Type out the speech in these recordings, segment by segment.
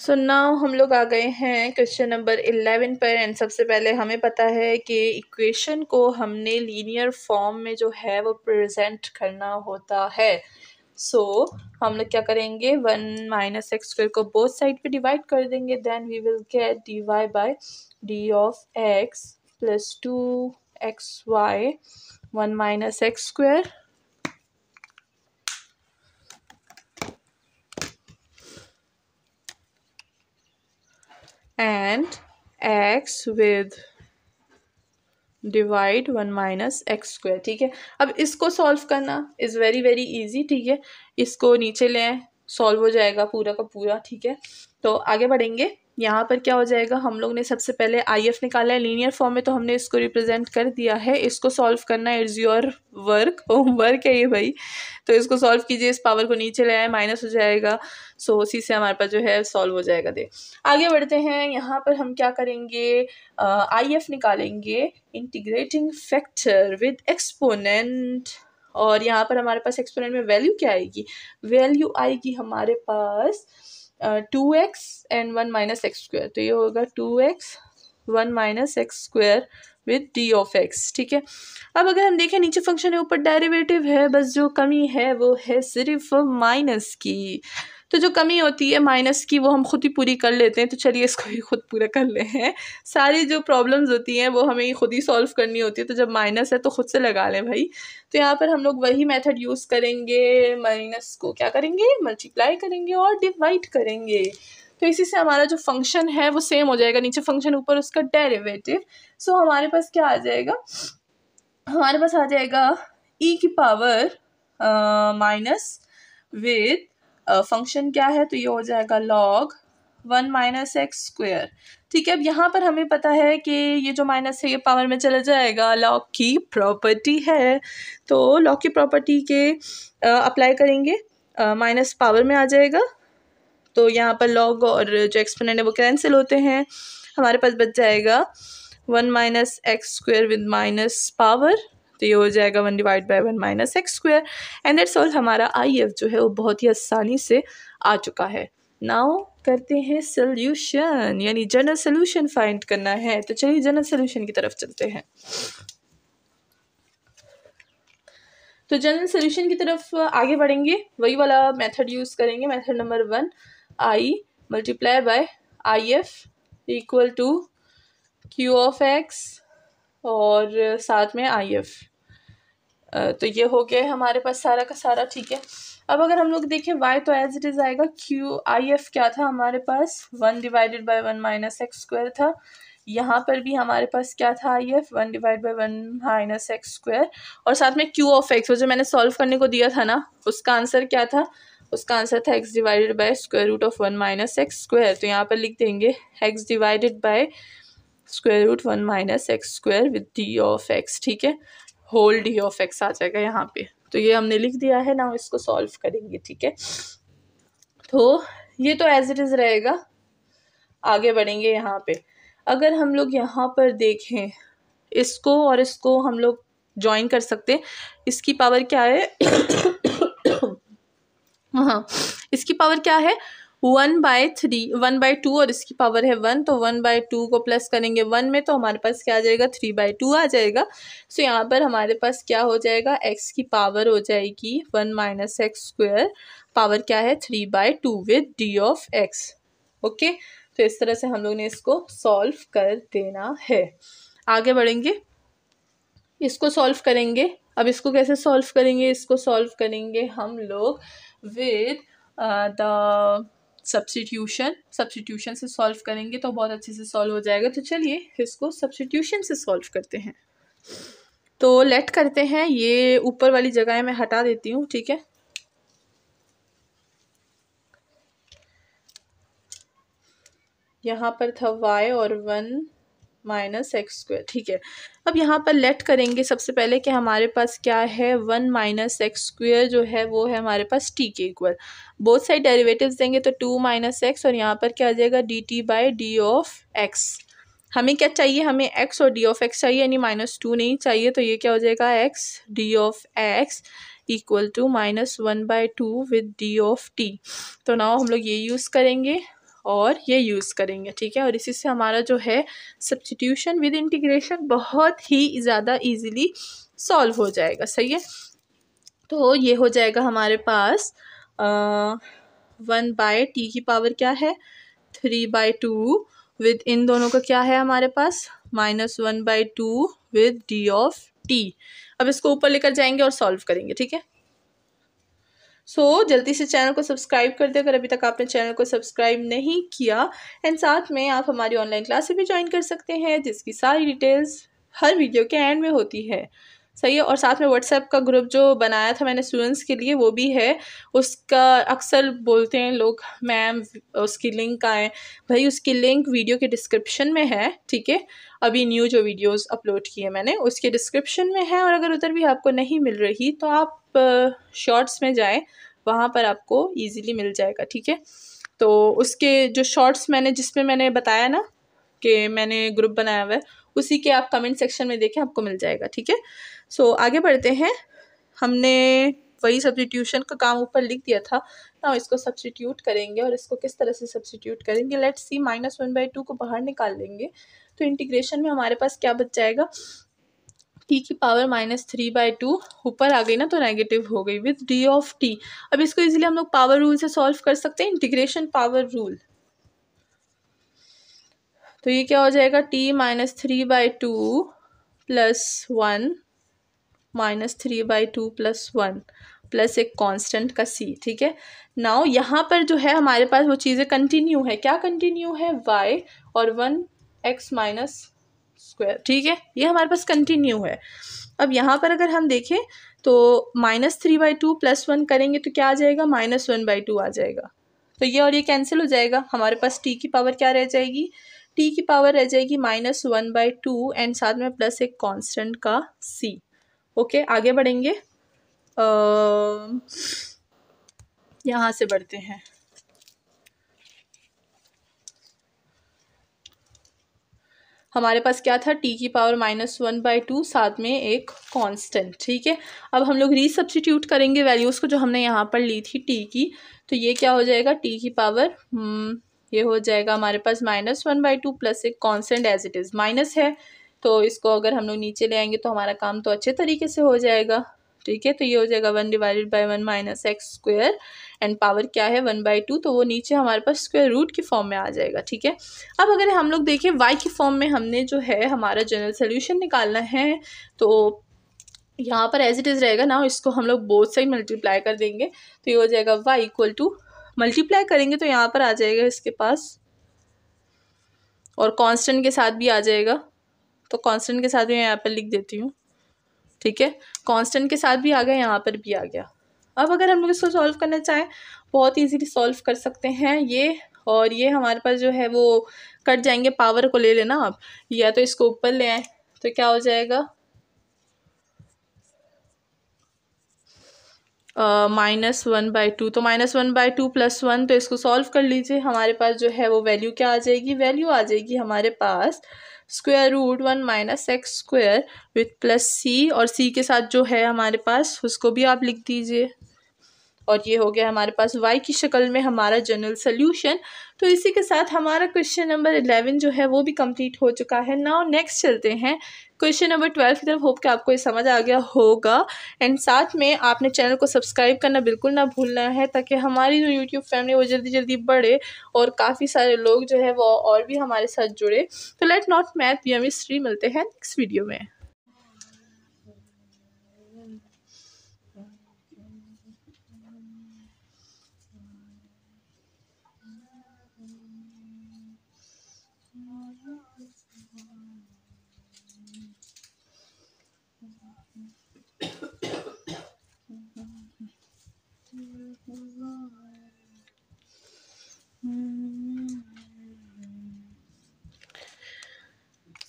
So now हम लोग आ गए हैं क्वेश्चन नंबर 11 पर। एंड सबसे पहले हमें पता है कि इक्वेशन को हमने लीनियर फॉर्म में जो है वो प्रेजेंट करना होता है। सो हम लोग क्या करेंगे, 1 माइनस एक्स स्क्वायर को बोथ साइड पे डिवाइड कर देंगे। Then we will get D Y by D of X plus 2xy 1 minus x square and x with divide 1 minus x square. ठीक है, अब इसको सॉल्व करना इज़ वेरी वेरी इजी। ठीक है, इसको नीचे ले आए, सॉल्व हो जाएगा पूरा का पूरा। ठीक है, तो आगे बढ़ेंगे। यहाँ पर क्या हो जाएगा, हम लोग ने सबसे पहले आई एफ निकाला है लीनियर फॉर्म में, तो हमने इसको रिप्रेजेंट कर दिया है। इसको सॉल्व करना इट्स योर वर्क, होमवर्क है ये भाई। तो इसको सॉल्व कीजिए, इस पावर को नीचे ले आए, माइनस हो जाएगा। सो उसी से हमारे पास जो है सॉल्व हो जाएगा। दे आगे बढ़ते हैं। यहाँ पर हम क्या करेंगे, आई एफ निकालेंगे, इंटीग्रेटिंग फैक्टर विद एक्सपोनेंट। और यहाँ पर हमारे पास एक्सपोनेंट में वैल्यू क्या आएगी, वैल्यू आएगी हमारे पास 2x and 1 minus x square. तो ये होगा 2x 1 minus x square with d of x. ठीक है, अब अगर हम देखें नीचे फंक्शन है, ऊपर डेरिवेटिव है, बस जो कमी है वो है सिर्फ माइनस की। तो जो कमी होती है माइनस की वो हम खुद ही पूरी कर लेते हैं। तो चलिए इसको भी खुद पूरा कर ले हैं। सारी जो प्रॉब्लम्स होती हैं वो हमें खुद ही सॉल्व करनी होती है। तो जब माइनस है तो खुद से लगा लें भाई। तो यहाँ पर हम लोग वही मेथड यूज़ करेंगे, माइनस को क्या करेंगे, मल्टीप्लाई करेंगे और डिवाइड करेंगे। तो इसी से हमारा जो फंक्शन है वो सेम हो जाएगा, नीचे फंक्शन ऊपर उसका डेरिवेटिव। सो हमारे पास क्या आ जाएगा, हमारे पास आ जाएगा e की पावर माइनस विद फंक्शन क्या है, तो ये हो जाएगा log 1 माइनस एक्स स्क्वायर। ठीक है, अब यहाँ पर हमें पता है कि ये जो माइनस है ये पावर में चला जाएगा, लॉग की प्रॉपर्टी है। तो लॉग की प्रॉपर्टी के अप्लाई करेंगे, माइनस पावर में आ जाएगा। तो यहाँ पर लॉग और जो एक्सपोनेंट है वो कैंसिल होते हैं, हमारे पास बच जाएगा 1 minus x square with minus power. तो ये हो जाएगा 1 divide by 1 minus x square. And that's all, हमारा आई एफ जो है वो बहुत ही आसानी से आ चुका है। नाउ करते हैं सोल्यूशन, यानी जनरल सोल्यूशन फाइंड करना है। तो चलिए जनरल सोल्यूशन की तरफ चलते हैं। तो जनरल सोल्यूशन की तरफ आगे बढ़ेंगे, वही वाला मेथड यूज़ करेंगे। Method number 1, I multiply by I F equal to Q of X और साथ में आई एफ। तो ये हो गया हमारे पास सारा का सारा। ठीक है, अब अगर हम लोग देखें y तो एज इट इज़ आएगा क्यू आई एफ क्या था हमारे पास, 1 divided by 1 minus x square था। यहाँ पर भी हमारे पास क्या था, I F 1 divide by 1 minus x square और साथ में क्यू ऑफ एक्स, वो जो मैंने सॉल्व करने को दिया था ना, उसका आंसर क्या था, उसका आंसर था x divided by square root of 1 minus x square. तो यहाँ पर लिख देंगे x divided by square root 1 minus x square with d of x. ठीक है, होल डी ऑफ एक्स आ जाएगा यहाँ पे। तो ये हमने लिख दिया है ना, इसको सॉल्व करेंगे। ठीक है, तो ये तो एज इट इज़ रहेगा। आगे बढ़ेंगे यहाँ पे, अगर हम लोग यहाँ पर देखें, इसको और इसको हम लोग ज्वाइन कर सकते हैं। इसकी पावर क्या है हाँ, इसकी पावर क्या है 1/3, 1/2 और इसकी पावर है 1। तो 1/2 को प्लस करेंगे 1 में, तो हमारे पास क्या आ जाएगा, 3/2 आ जाएगा। सो यहाँ पर हमारे पास क्या हो जाएगा, x की पावर हो जाएगी 1 माइनस एक्स स्क्वायर, पावर क्या है 3/2 with d of x। Okay, तो इस तरह से हम लोग ने इसको सॉल्व कर देना है। आगे बढ़ेंगे, इसको सॉल्व करेंगे। अब इसको कैसे सॉल्व करेंगे, इसको सॉल्व करेंगे हम लोग विद द सब्स्टिट्यूशन से सॉल्व करेंगे तो बहुत अच्छे से सॉल्व हो जाएगा। तो चलिए इसको सब्स्टिट्यूशन से सॉल्व करते हैं। तो लेट करते हैं, ये ऊपर वाली जगह मैं हटा देती हूँ। ठीक है, यहाँ पर था y और 1 माइनस एक्स स्क्वायर। ठीक है, अब यहाँ पर लेट करेंगे सबसे पहले कि हमारे पास क्या है, 1 माइनस एक्स स्क्वायर जो है वो है हमारे पास t के इक्वल। बोथ साइड डेरिवेटिव्स देंगे तो 2 माइनस एक्स और यहाँ पर क्या आ जाएगा dt by D of x. हमें क्या चाहिए, हमें x और डी ऑफ एक्स चाहिए, यानी -2 नहीं चाहिए। तो ये क्या हो जाएगा, x d of x equal to -1/2 with d of t। तो नाउ हम लोग ये यूज़ करेंगे और ये यूज़ करेंगे, ठीक है। और इसी से हमारा जो है सब्स्टिट्यूशन विद इंटीग्रेशन बहुत ही ज़्यादा इजीली सॉल्व हो जाएगा, सही है। तो ये हो जाएगा हमारे पास 1/t की पावर क्या है 3/2 विद इन दोनों का क्या है हमारे पास -1/2 विद d ऑफ t। अब इसको ऊपर लेकर जाएंगे और सॉल्व करेंगे, ठीक है। जल्दी से चैनल को सब्सक्राइब कर दे अगर अभी तक आपने चैनल को सब्सक्राइब नहीं किया। एंड साथ में आप हमारी ऑनलाइन क्लासेस भी ज्वाइन कर सकते हैं जिसकी सारी डिटेल्स हर वीडियो के एंड में होती है, सही है। और साथ में व्हाट्सएप का ग्रुप जो बनाया था मैंने स्टूडेंट्स के लिए वो भी है, उसका अक्सर बोलते हैं लोग मैम उसकी लिंक आए, भाई उसकी लिंक वीडियो के डिस्क्रिप्शन में है, ठीक है। अभी न्यू जो वीडियोस अपलोड किए मैंने उसके डिस्क्रिप्शन में है, और अगर उधर भी आपको नहीं मिल रही तो आप शॉर्ट्स में जाएं, वहाँ पर आपको ईजीली मिल जाएगा, ठीक है। तो उसके जो शॉर्ट्स मैंने जिसमें मैंने बताया ना कि मैंने ग्रुप बनाया हुआ है उसी के आप कमेंट सेक्शन में देखें, आपको मिल जाएगा, ठीक है। आगे बढ़ते हैं। हमने वही सब्स्टिट्यूशन का काम ऊपर लिख दिया था ना, इसको सब्स्टिट्यूट करेंगे। और इसको किस तरह से सब्स्टिट्यूट करेंगे लेट्स सी। -1/2 को बाहर निकाल लेंगे तो इंटीग्रेशन में हमारे पास क्या बच जाएगा t की पावर -3/2 ऊपर आ गई ना तो नेगेटिव हो गई विद d ऑफ t। अब इसको इजीली हम लोग पावर रूल से सॉल्व कर सकते हैं, इंटीग्रेशन पावर रूल। तो ये क्या हो जाएगा t -3/2 + 1 -3/2 + 1 प्लस एक कांस्टेंट का c, ठीक है। नाउ यहाँ पर जो है हमारे पास वो चीज़ें कंटिन्यू है, क्या कंटिन्यू है y और 1x-2, ठीक है, ये हमारे पास कंटिन्यू है। अब यहाँ पर अगर हम देखें तो -3/2 + 1 करेंगे तो क्या आ जाएगा -1/2 आ जाएगा। तो ये और ये कैंसिल हो जाएगा, हमारे पास t की पावर क्या रह जाएगी, t की पावर रह जाएगी -1/2 एंड साथ में प्लस एक कांस्टेंट का c। ओके आगे बढ़ेंगे, यहाँ से बढ़ते हैं। हमारे पास क्या था t की पावर -1/2 साथ में एक कांस्टेंट, ठीक है। अब हम लोग रीसब्स्टिट्यूट करेंगे वैल्यूज़ को जो हमने यहाँ पर ली थी t की। तो ये क्या हो जाएगा t की पावर ये हो जाएगा हमारे पास -1/2 प्लस एक constant as it is minus है, तो इसको अगर हम लोग नीचे ले आएंगे तो हमारा काम तो अच्छे तरीके से हो जाएगा, ठीक है। तो ये हो जाएगा 1/1 -x² एंड पावर क्या है 1/2, तो वो नीचे हमारे पास स्क्वायर रूट की फॉर्म में आ जाएगा, ठीक है। अब अगर हम लोग देखें y की फॉर्म में हमने जो है हमारा जनरल सोल्यूशन निकालना है, तो यहाँ पर एज इट इज़ रहेगा ना, इसको हम लोग बोथ साइड मल्टीप्लाई कर देंगे तो ये हो जाएगा y = मल्टीप्लाई करेंगे तो यहाँ पर आ जाएगा इसके पास और कांस्टेंट के साथ भी आ जाएगा, तो कांस्टेंट के साथ भी मैं यहाँ पर लिख देती हूँ, ठीक है। कांस्टेंट के साथ भी आ गया, यहाँ पर भी आ गया। अब अगर हम लोग इसको सॉल्व करना चाहें बहुत इजीली सॉल्व कर सकते हैं ये, और ये हमारे पास जो है वो कट जाएंगे, पावर को ले लेना आप, या तो इसको ऊपर ले आए तो क्या हो जाएगा -1/2, तो -1/2 + 1, तो इसको सॉल्व कर लीजिए। हमारे पास जो है वो वैल्यू क्या आ जाएगी, वैल्यू आ जाएगी हमारे पास √1 - x² विथ प्लस c, और c के साथ जो है हमारे पास उसको भी आप लिख दीजिए। और ये हो गया हमारे पास y की शक्ल में हमारा जनरल सोल्यूशन। तो इसी के साथ हमारा क्वेश्चन नंबर 11 जो है वो भी कंप्लीट हो चुका है। नाउ नेक्स्ट चलते हैं क्वेश्चन नंबर 12 की तरफ। होप कि आपको ये समझ आ गया होगा, एंड साथ में आपने चैनल को सब्सक्राइब करना बिल्कुल ना भूलना है ताकि हमारी जो यूट्यूब फैमिली वो जल्दी जल्दी बढ़े और काफ़ी सारे लोग जो है वो और भी हमारे साथ जुड़े। तो let not math we history, मिलते हैं नेक्स्ट वीडियो में।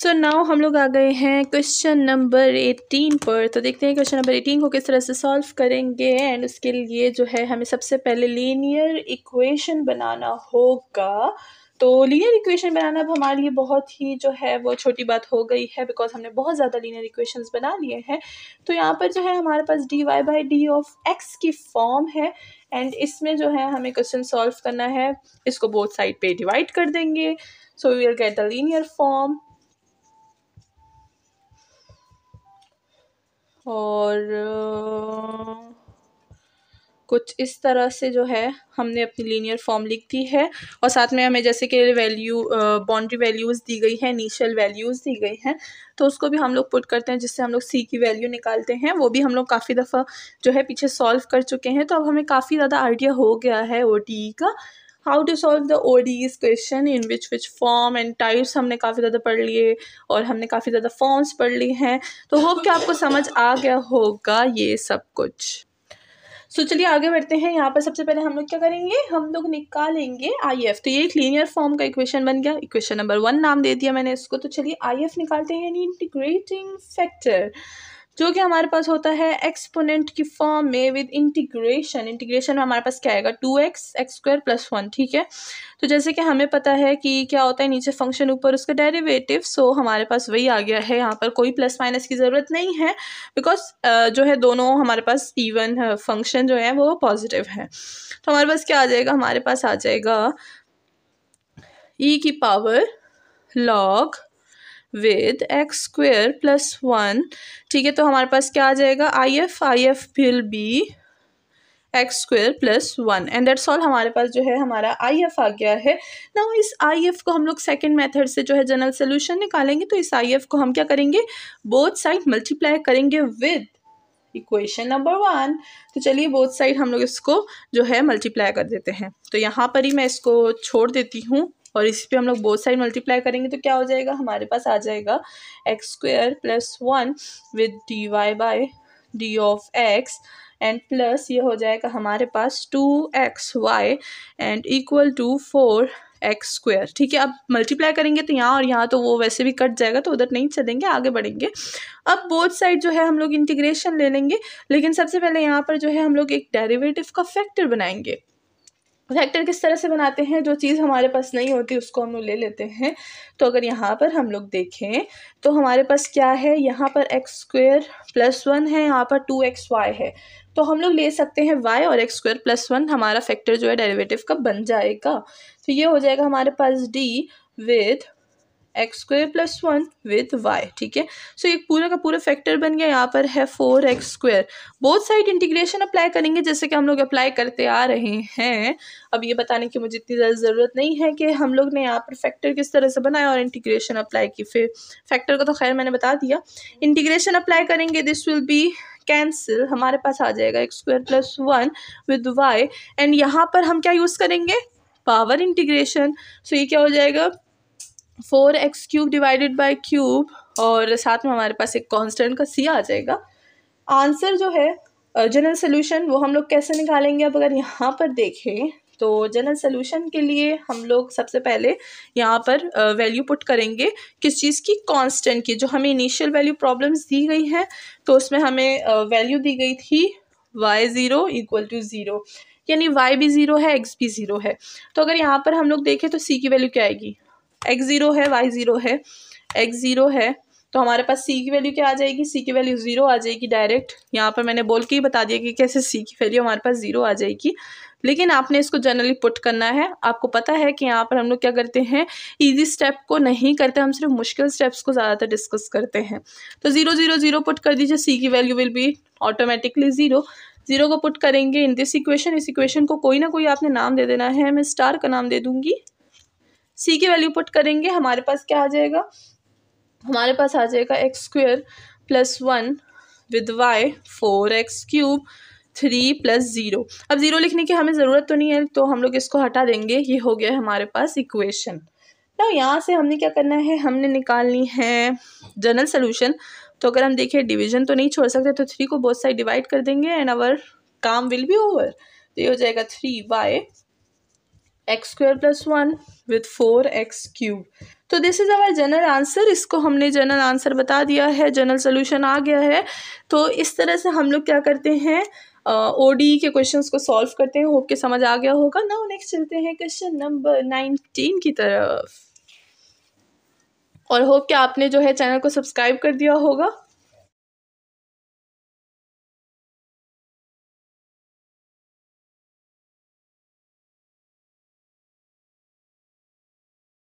सो नाउ हम लोग आ गए हैं क्वेश्चन नंबर 18 पर। तो देखते हैं क्वेश्चन नंबर 18 को किस तरह से सॉल्व करेंगे, एंड उसके लिए जो है हमें सबसे पहले लीनियर इक्वेशन बनाना होगा। तो लीनियर इक्वेशन बनाना अब हमारे लिए बहुत ही जो है वो छोटी बात हो गई है, बिकॉज हमने बहुत ज़्यादा लीनियर इक्वेशंस बना लिए हैं। तो यहाँ पर जो है हमारे पास dy/d ऑफ x की फॉर्म है एंड इसमें जो है हमें क्वेश्चन सॉल्व करना है। इसको बोथ साइड पे डिवाइड कर देंगे, so we will get the linear form. और कुछ इस तरह से जो है हमने अपनी लीनियर फॉर्म लिख दी है और साथ में हमें जैसे कि वैल्यू बाउंड्री वैल्यूज़ दी गई है, इनिशियल वैल्यूज़ दी गई हैं, तो उसको भी हम लोग पुट करते हैं जिससे हम लोग सी की वैल्यू निकालते हैं। वो भी हम लोग काफ़ी दफ़ा जो है पीछे सॉल्व कर चुके हैं, तो अब हमें काफ़ी ज़्यादा आइडिया हो गया है ODE का, how to solve the ODEs question in which form and types हमने काफ़ी ज़्यादा पढ़ लिए और हमने काफ़ी ज़्यादा फॉर्म्स पढ़ ली हैं। तो होप कि आपको समझ आ गया होगा ये सब कुछ। सो चलिए आगे बढ़ते हैं। यहाँ पर सबसे पहले हम लोग क्या करेंगे, हम लोग निकालेंगे IF। तो ये एक लीनियर फॉर्म का इक्वेशन बन गया, इक्वेशन नंबर 1 नाम दे दिया मैंने इसको। तो चलिए IF निकालते हैं, इंटीग्रेटिंग फैक्टर, जो कि हमारे पास होता है एक्सपोनेंट की फॉर्म में विद इंटीग्रेशन। इंटीग्रेशन में हमारे पास क्या आएगा, 2x² + 1, ठीक है। तो जैसे कि हमें पता है कि क्या होता है नीचे फंक्शन ऊपर उसका डेरिवेटिव, सो हमारे पास वही आ गया है। यहाँ पर कोई प्लस माइनस की ज़रूरत नहीं है, बिकॉज जो है दोनों हमारे पास इवन फंक्शन जो है वो पॉजिटिव है। तो हमारे पास क्या आ जाएगा, हमारे पास आ जाएगा e⁻ log with x² + 1, ठीक है। तो हमारे पास क्या आ जाएगा, IF will be x² + 1 and that's all. हमारे पास जो है हमारा IF आ गया है। नाउ इस IF को हम लोग सेकेंड मेथड से जो है जनरल सोल्यूशन निकालेंगे। तो इस IF को हम क्या करेंगे, बोथ साइड मल्टीप्लाई करेंगे विद इक्वेशन नंबर 1। तो चलिए बोथ साइड हम लोग इसको जो है मल्टीप्लाई कर देते हैं। तो यहाँ पर ही मैं इसको छोड़ देती हूँ और इसी पे हम लोग बोथ साइड मल्टीप्लाई करेंगे। तो क्या हो जाएगा, हमारे पास आ जाएगा x² + 1 with dy/d of x and plus ये हो जाएगा हमारे पास 2xy and equal to 4x², ठीक है। अब मल्टीप्लाई करेंगे तो यहाँ और यहाँ तो वो वैसे भी कट जाएगा, तो उधर नहीं चलेंगे, आगे बढ़ेंगे। अब बोथ साइड जो है हम लोग इंटीग्रेशन ले लेंगे, लेकिन सबसे पहले यहाँ पर जो है हम लोग एक डेरिवेटिव का फैक्टर बनाएंगे। फैक्टर किस तरह से बनाते हैं, जो चीज़ हमारे पास नहीं होती उसको हम लोग ले लेते हैं। तो अगर यहाँ पर हम लोग देखें तो हमारे पास क्या है, यहाँ पर x² + 1 है, यहाँ पर 2xy है। तो हम लोग ले सकते हैं y और x² + 1, हमारा फैक्टर जो है डेरिवेटिव का बन जाएगा। तो ये हो जाएगा हमारे पास d with x² + 1 with y, ठीक है। सो एक पूरा का पूरा फैक्टर बन गया। यहाँ पर है 4x²। Both side integration apply करेंगे जैसे कि हम लोग अप्लाई करते आ रहे हैं। अब ये बताने की मुझे इतनी ज़्यादा ज़रूरत नहीं है कि हम लोग ने यहाँ पर फैक्टर किस तरह से बनाया और इंटीग्रेशन अप्लाई की। फिर फैक्टर का तो खैर मैंने बता दिया, इंटीग्रेशन अप्लाई करेंगे, दिस विल बी कैंसिल, हमारे पास आ जाएगा x² + 1 विद y एंड यहाँ पर हम क्या यूज़ करेंगे, पावर इंटीग्रेशन। सो ये क्या हो जाएगा, 4x³ डिवाइडेड बाई क्यूब और साथ में हमारे पास एक कांस्टेंट का c आ जाएगा। आंसर जो है जनरल सोल्यूशन वो हम लोग कैसे निकालेंगे। अब अगर यहाँ पर देखें तो जनरल सोल्यूशन के लिए हम लोग सबसे पहले यहाँ पर वैल्यू पुट करेंगे किस चीज़ की, कांस्टेंट की। जो हमें इनिशियल वैल्यू प्रॉब्लम्स दी गई है तो उसमें हमें वैल्यू दी गई थी y0 = 0, यानी y भी 0 है, x भी 0 है। तो अगर यहाँ पर हम लोग देखें तो c की वैल्यू क्या आएगी, x0 है, y0 है, x0 है, तो हमारे पास c की वैल्यू क्या आ जाएगी, c की वैल्यू 0 आ जाएगी डायरेक्ट। यहाँ पर मैंने बोल के ही बता दिया कि कैसे c की वैल्यू हमारे पास 0 आ जाएगी, लेकिन आपने इसको जनरली पुट करना है। आपको पता है कि यहाँ पर हम लोग क्या करते हैं, इजी स्टेप को नहीं करते, हम सिर्फ मुश्किल स्टेप्स को ज़्यादातर डिस्कस करते हैं। तो 0 0 0 पुट कर दीजिए, c की वैल्यू विल बी ऑटोमेटिकली 0 को पुट करेंगे इन दिस इक्वेशन। इस इक्वेशन को कोई ना कोई आपने नाम दे देना है, मैं स्टार का नाम दे दूंगी। c की वैल्यू पुट करेंगे, हमारे पास क्या आ जाएगा, हमारे पास आ जाएगा x² + 1 विद y 4x³ 3 + 0। अब 0 लिखने की हमें ज़रूरत तो नहीं है, तो हम लोग इसको हटा देंगे। ये हो गया हमारे पास इक्वेशन। ना यहाँ से हमने क्या करना है, हमने निकालनी है जनरल सोल्यूशन। तो अगर हम देखें डिवीजन तो नहीं छोड़ सकते, तो 3 को बोथ साइड डिवाइड कर देंगे एंड आवर काम विल बी ओवर। तो ये हो जाएगा 3y x² + 1 विद 4x³। तो this is our general answer. इसको हमने जनरल आंसर बता दिया है, जनरल सोल्यूशन आ गया है। तो इस तरह से हम लोग क्या करते हैं, ओडी के क्वेश्चंस को सॉल्व करते हैं। होप के समझ आ गया होगा। नाउ नेक्स्ट चलते हैं क्वेश्चन नंबर 19 की तरफ। और होप कि आपने जो है चैनल को सब्सक्राइब कर दिया होगा।